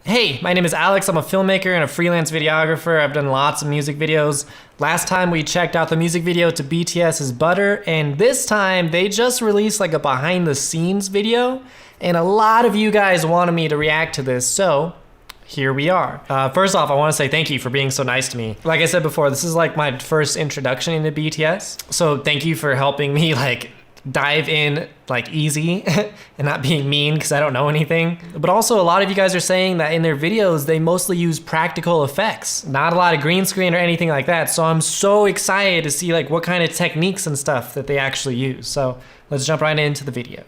Hey, my name is Alex. I'm a filmmaker and a freelance videographer. I've done lots of music videos. Last time we checked out the music video to BTS's Butter, and this time they just released like a behind the scenes video, and a lot of you guys wanted me to react to this, so here we are. First off, I want to say thank you for being so nice to me. Like I said before, this is like my first introduction into BTS, so thank you for helping me like dive in like easy and not being mean because I don't know anything. But also a lot of you guys are saying that in their videos they mostly use practical effects, not a lot of green screen or anything like that. So I'm so excited to see like what kind of techniques and stuff that they actually use. So let's jump right into the video.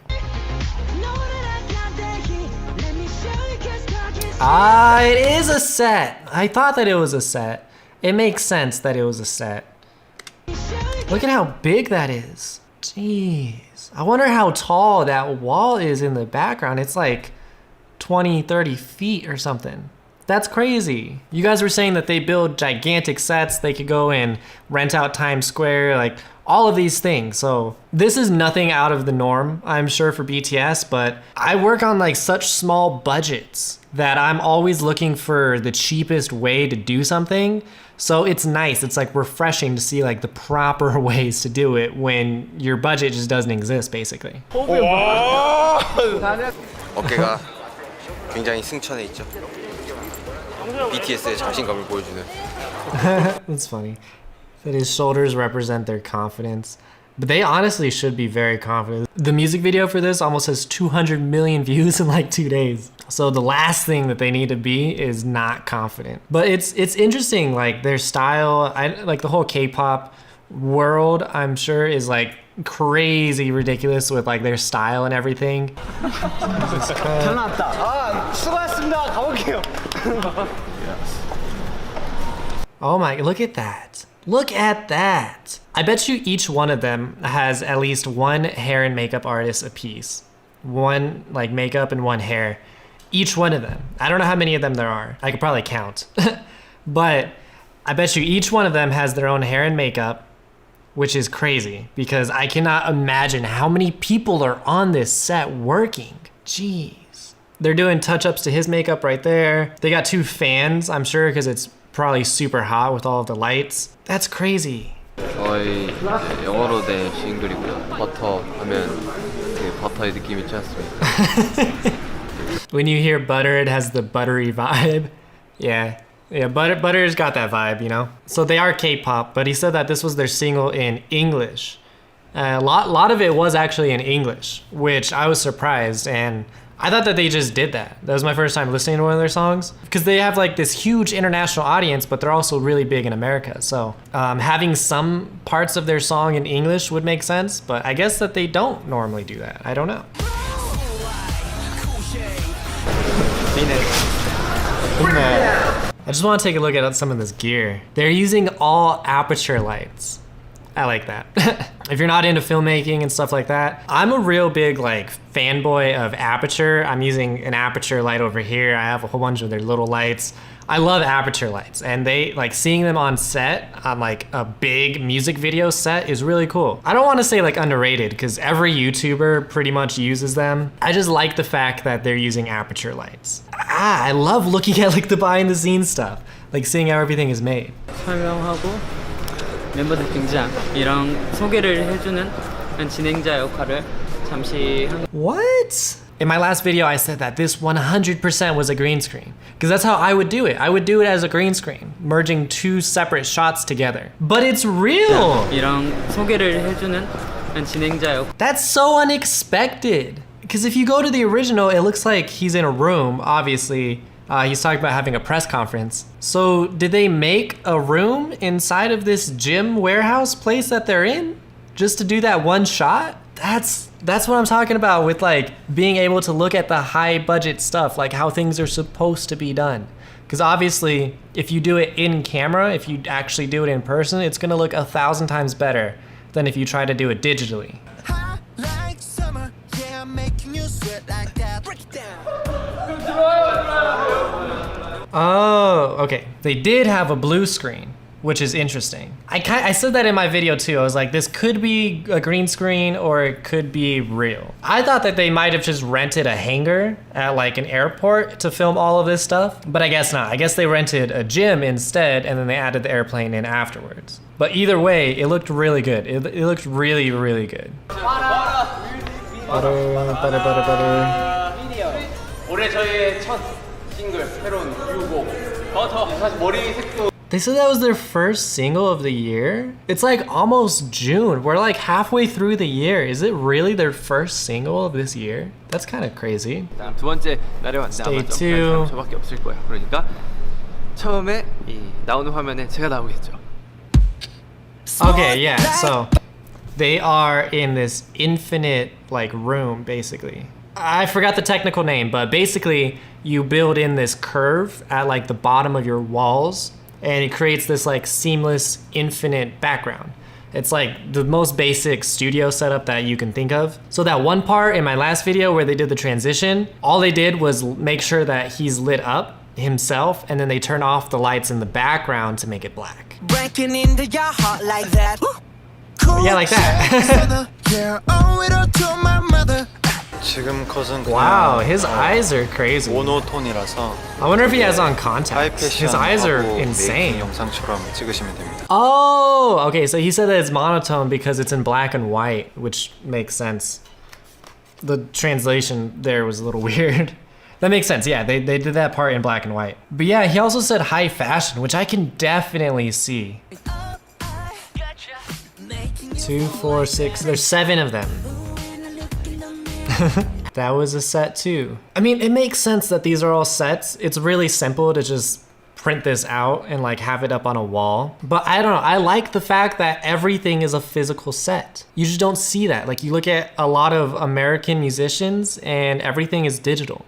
Ah, it is a set. I thought that it was a set. It makes sense that it was a set. Look at how big that is. Jeez. I wonder how tall that wall is in the background. It's like 20, 30 feet or something. That's crazy. You guys were saying that they build gigantic sets. They could go and rent out Times Square, like all of these things. So this is nothing out of the norm, I'm sure, for BTS, but I work on like such small budgets that I'm always looking for the cheapest way to do something. So it's nice, it's like refreshing to see like the proper ways to do it when your budget just doesn't exist, basically. 어깨가 굉장히 승천해 있죠. BTS의 자신감을 보여주는. That's funny. That his shoulders represent their confidence. But they honestly should be very confident. The music video for this almost has 200 million views in like 2 days. So the last thing that they need to be is not confident. But it's interesting, like their style, like the whole K-pop world, I'm sure is like crazy ridiculous with like their style and everything. 잘 나왔다. 아, 수고하셨습니다. 가볼게요. Oh my, look at that. Look at that. I bet you each one of them has at least one hair and makeup artist apiece. One like makeup and one hair. Each one of them. I don't know how many of them there are. I could probably count. But I bet you each one of them has their own hair and makeup, which is crazy because I cannot imagine how many people are on this set working. Jeez. They're doing touch-ups to his makeup right there. They got 2 fans, I'm sure, because it's probably super hot with all of the lights. That's crazy. 저희 영어로 된 싱글이고요. 버터 하면 되게 버터의 느낌이 있지 않습니까? When you hear butter, it has the buttery vibe. Yeah, butter's got that vibe, you know? So they are K-pop, but he said that this was their single in English. A lot of it was actually in English, which I was surprised, and I thought that they just did that. That was my first time listening to one of their songs. Because they have like this huge international audience, but they're also really big in America. So having some parts of their song in English would make sense, but I guess that they don't normally do that. I don't know. I just want to take a look at some of this gear. They're using all aperture lights. I like that. If you're not into filmmaking and stuff like that, I'm a real big like fanboy of Aperture. I'm using an Aperture light over here. I have a whole bunch of their little lights. I love Aperture lights, and they like seeing them on set on like a big music video set is really cool. I don't want to say like underrated because every YouTuber pretty much uses them. I just like the fact that they're using Aperture lights. I love looking at like the behind the scenes stuff, like seeing how everything is made. 설명하고 멤버들 등장이랑 소개를 해주는 진행자 역할을 잠시 한. What? In my last video, I said that this 100% was a green screen because that's how I would do it. I would do it as a green screen, merging 2 separate shots together. But it's real. 이랑 소개를 해주는 진행자 역. That's so unexpected. Because if you go to the original, it looks like he's in a room, obviously. He's talking about having a press conference. So did they make a room inside of this gym warehouse place that they're in just to do that one shot? That's what I'm talking about with like being able to look at the high budget stuff, like how things are supposed to be done. Because obviously, if you do it in camera, if you actually do it in person, it's gonna look 1,000 times better than if you try to do it digitally. Oh, okay. They did have a blue screen, which is interesting. I said that in my video too. I was like, this could be a green screen or it could be real. I thought that they might have just rented a hangar at like an airport to film all of this stuff, but I guess not. I guess they rented a gym instead and then they added the airplane in afterwards. But either way, it looked really good. It looked really, really good. Butter. 올해 저희의 첫 싱글 새로운 뷰곡 버터. 사실 머리 색도. They said that was their first single of the year? It's like almost June. We're like halfway through the year. Is it really their first single of this year? That's kind of crazy. 두 번째 날에 왔는데 아마 점프할 저밖에 없을 거예요. 그러니까 처음에 이 나오는 화면에 제가 나오겠죠. Okay, yeah. So they are in this infinite like room basically. I forgot the technical name, but basically you build in this curve at like the bottom of your walls. And it creates this like seamless infinite background. It's like the most basic studio setup that you can think of. So that one part in my last video where they did the transition, all they did was make sure that he's lit up himself and then they turn off the lights in the background to make it black. Breaking into your heart like that. Yeah, like that. 지금 컷은 Wow, his eyes are crazy. 모노톤이라서 I wonder if he has on contacts. His eyes are insane. 영상처럼 찍으시면 됩니다. Oh, okay, so he said that it's monotone because it's in black and white, which makes sense. The translation there was a little weird. That makes sense, yeah, they did that part in black and white. But yeah, he also said high fashion, which I can definitely see. 2, 4, 6, there's 7 of them. That was a set too. I mean, it makes sense that these are all sets. It's really simple to just print this out and like have it up on a wall. But I don't know, I like the fact that everything is a physical set. You just don't see that. Like you look at a lot of American musicians and everything is digital.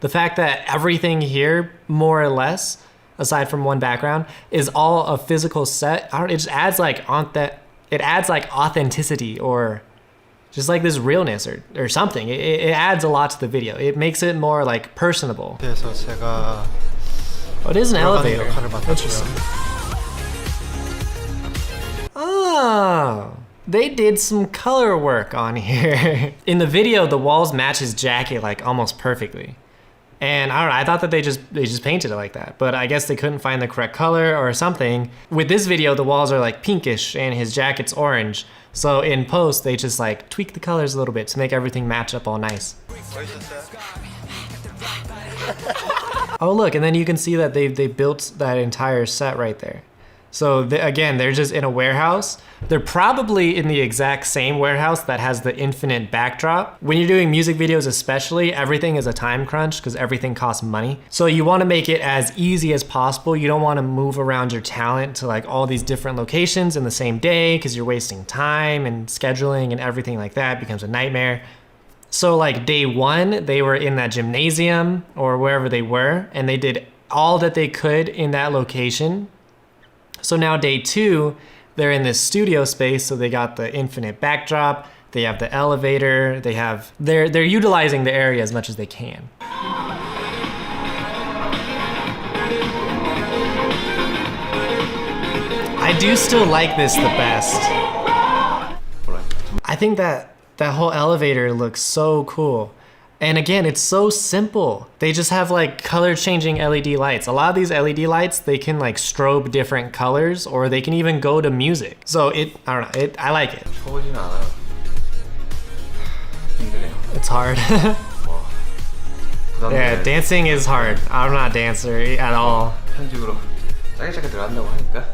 The fact that everything here, more or less, aside from one background, is all a physical set, it just adds like authenticity or just like this realness or something. It adds a lot to the video. It makes it more like personable. 그래서 제가 Oh, it is an elevator. 역할을 맡았고요. Interesting. Oh, they did some color work on here. In the video, the walls match his jacket like almost perfectly. And I don't know, I thought that they just painted it like that, but I guess they couldn't find the correct color or something. With this video, the walls are like pinkish and his jacket's orange. So in post, they just like tweak the colors a little bit to make everything match up all nice. Oh look, and then you can see that they built that entire set right there. So again, they're just in a warehouse. They're probably in the exact same warehouse that has the infinite backdrop. When you're doing music videos especially, everything is a time crunch because everything costs money. So you want to make it as easy as possible. You don't want to move around your talent to like all these different locations in the same day because you're wasting time and scheduling and everything like that becomes a nightmare. So like day one, they were in that gymnasium or wherever they were, and they did all that they could in that location. So now day two, they're in this studio space, so they got the infinite backdrop, they have the elevator, they're utilizing the area as much as they can. I do still like this the best. I think that whole elevator looks so cool. And again, it's so simple. They just have like color changing LED lights. A lot of these LED lights, they can like strobe different colors or they can even go to music. So I don't know, I like it. 좋아지진 않아요. 힘드네요. It's hard. Yeah, dancing is hard. I'm not a dancer at all. 편집으로 짜게 들어간다고 하니까.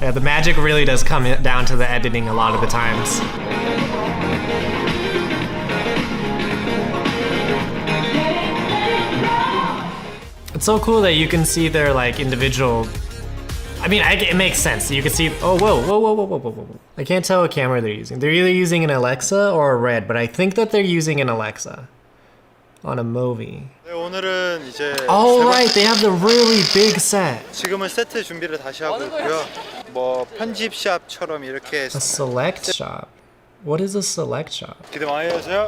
Yeah, the magic really does come down to the editing a lot of the times. It's so cool that you can see their like individual. I mean, it makes sense. You can see. Oh, whoa. I can't tell what camera they're using. They're either using an Alexa or a Red, but I think that they're using an Alexa on a movie. 네, 오늘은 이제 Oh, right. They have the really big set. 지금은 세트 준비를 다시 하고 있고요. 뭐 편집샵처럼 이렇게 A select shop. What is a select shop? 기대 많이 해주세요.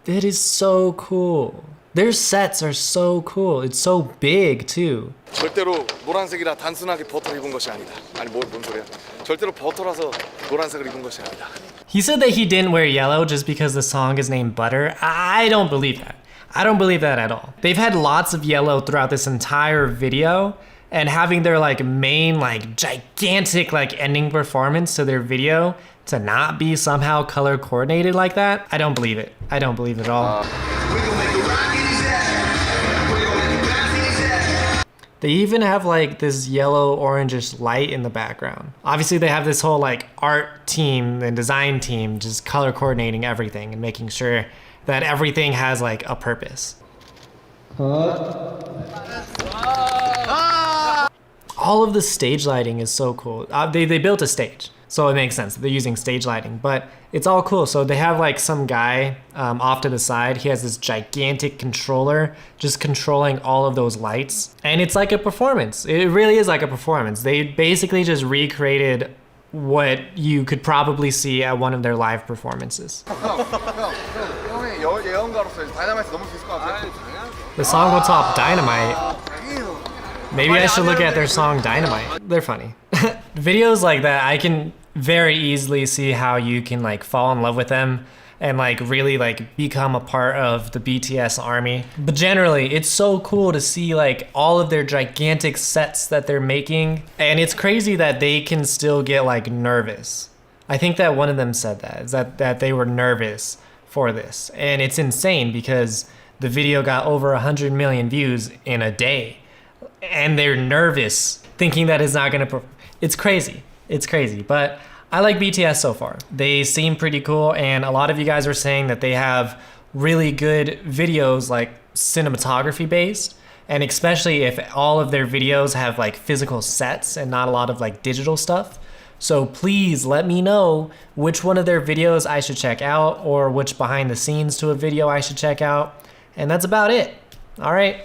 That is so cool. Their sets are so cool. It's so big too. 절대로 노란색이라 단순하게 버터를 입은 것이 아니다. 아니 뭔 소리야? 절대로 버터라서 노란색을 입은 것이 아니다. He said that he didn't wear yellow just because the song is named Butter. I don't believe that. I don't believe that at all. They've had lots of yellow throughout this entire video, and having their like main like gigantic like ending performance to their video to not be somehow color coordinated like that, I don't believe it. I don't believe it at all. They even have like this yellow orangish light in the background. Obviously they have this whole like art team and design team just color coordinating everything and making sure that everything has like a purpose. All of the stage lighting is so cool. They built a stage, so it makes sense. They're using stage lighting, but it's all cool. So they have like some guy off to the side. He has this gigantic controller just controlling all of those lights. And it's like a performance. It really is like a performance. They basically just recreated what you could probably see at one of their live performances. The song will top Dynamite. Maybe I should look at their song Dynamite. They're funny. Videos like that, I can very easily see how you can like fall in love with them and like really like become a part of the BTS army. But generally, it's so cool to see like all of their gigantic sets that they're making. And it's crazy that they can still get like nervous. I think that one of them said that, is that they were nervous for this. And it's insane because the video got over 100 million views in a day. And they're nervous, thinking that it's not gonna it's crazy. It's crazy, but I like BTS so far. They seem pretty cool, and a lot of you guys are saying that they have really good videos, like cinematography based, and especially if all of their videos have like physical sets and not a lot of like digital stuff. So please let me know which one of their videos I should check out, or which behind the scenes to a video I should check out. And that's about it. All right.